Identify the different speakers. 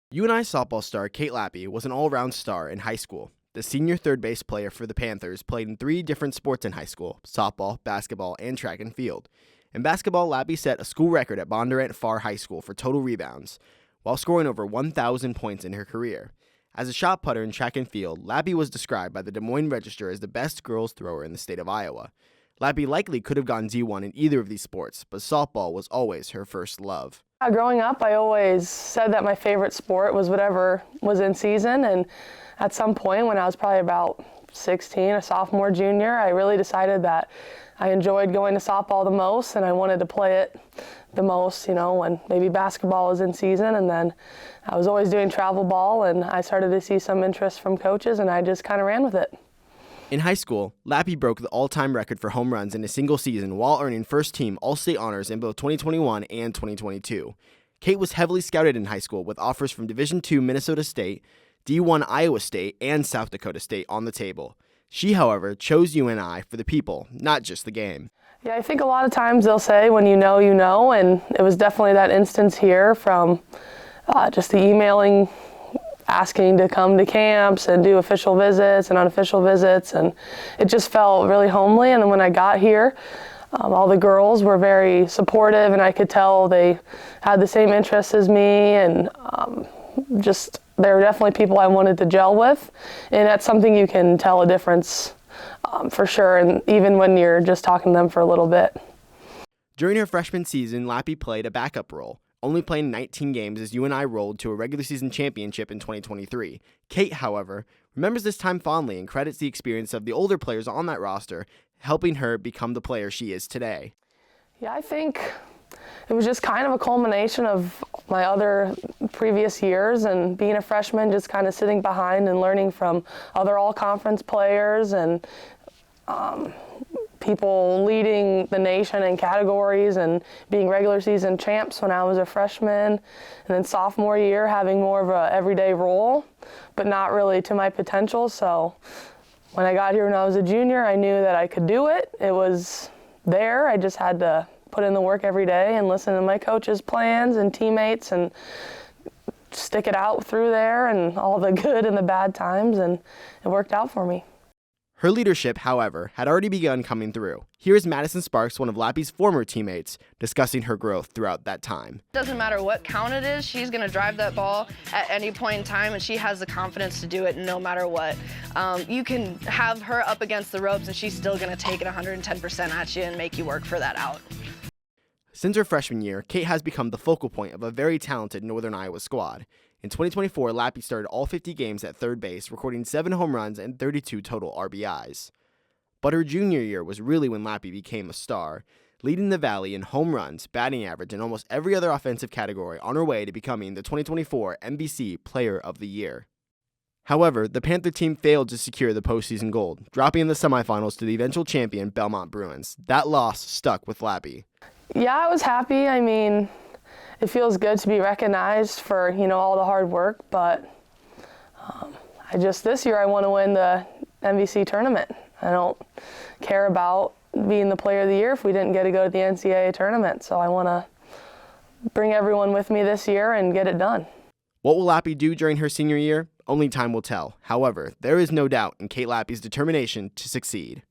Speaker 1: UNI softball star Kate Lappe was an all-around star in high school. The senior third base player for the Panthers played in 3 different sports in high school: softball, basketball, and track and field. In basketball, Lappe set a school record at Bondurant Farr High School for total rebounds, while scoring over 1,000 points in her career. As a shot putter in track and field, Lappe was described by the Des Moines Register as the best girls thrower in the state of Iowa. Lappe likely could have gone D1 in either of these sports, but softball was always her first love.
Speaker 2: Growing up, I always said that my favorite sport was whatever was in season, and at some point when I was probably about 16, a sophomore, junior, I really decided that I enjoyed going to softball the most and I wanted to play it the most, when maybe basketball was in season. And then I was always doing travel ball, and I started to see some interest from coaches, and I just kind of ran with it.
Speaker 1: In high school, Lappe broke the all-time record for home runs in a single season while earning first-team All-State honors in both 2021 and 2022. Kate was heavily scouted in high school with offers from Division II Minnesota State, D1 Iowa State, and South Dakota State on the table. She, however, chose UNI for the people, not just the game.
Speaker 2: Yeah, I think a lot of times they'll say when you know, and it was definitely that instance here from just the emailing, asking to come to camps and do official visits and unofficial visits, and it just felt really homely. And then when I got here, all the girls were very supportive, and I could tell they had the same interests as me, and they were definitely people I wanted to gel with, and that's something you can tell a difference for sure, and even when you're just talking to them for a little bit.
Speaker 1: During her freshman season, Lappe played a backup role, only playing 19 games as UNI rolled to a regular season championship in 2023. Kate, however, remembers this time fondly and credits the experience of the older players on that roster, helping her become the player she is today.
Speaker 2: Yeah, I think it was just kind of a culmination of my other previous years, and being a freshman, just kind of sitting behind and learning from other all-conference players and people leading the nation in categories and being regular season champs when I was a freshman, and then sophomore year having more of a everyday role, but not really to my potential. So when I got here when I was a junior, I knew that I could do it. It was there. I just had to put in the work every day and listen to my coach's plans and teammates and stick it out through there and all the good and the bad times, and it worked out for me.
Speaker 1: Her leadership, however, had already begun coming through. Here's Madison Sparks, one of Lappe's former teammates, discussing her growth throughout that time.
Speaker 3: Doesn't matter what count it is, she's going to drive that ball at any point in time, and she has the confidence to do it no matter what. You can have her up against the ropes, and she's still going to take it 110% at you and make you work for that out.
Speaker 1: Since her freshman year, Kate has become the focal point of a very talented Northern Iowa squad. In 2024, Lappe started all 50 games at third base, recording 7 home runs and 32 total RBIs. But her junior year was really when Lappe became a star, leading the Valley in home runs, batting average, and almost every other offensive category on her way to becoming the 2024 NBC Player of the Year. However, the Panther team failed to secure the postseason gold, dropping in the semifinals to the eventual champion Belmont Bruins. That loss stuck with Lappe.
Speaker 2: Yeah, I was happy. I mean, it feels good to be recognized for, all the hard work, but this year I want to win the MVC tournament. I don't care about being the player of the year if we didn't get to go to the NCAA tournament, so I want to bring everyone with me this year and get it done.
Speaker 1: What will Lappe do during her senior year? Only time will tell. However, there is no doubt in Kate Lappe's determination to succeed.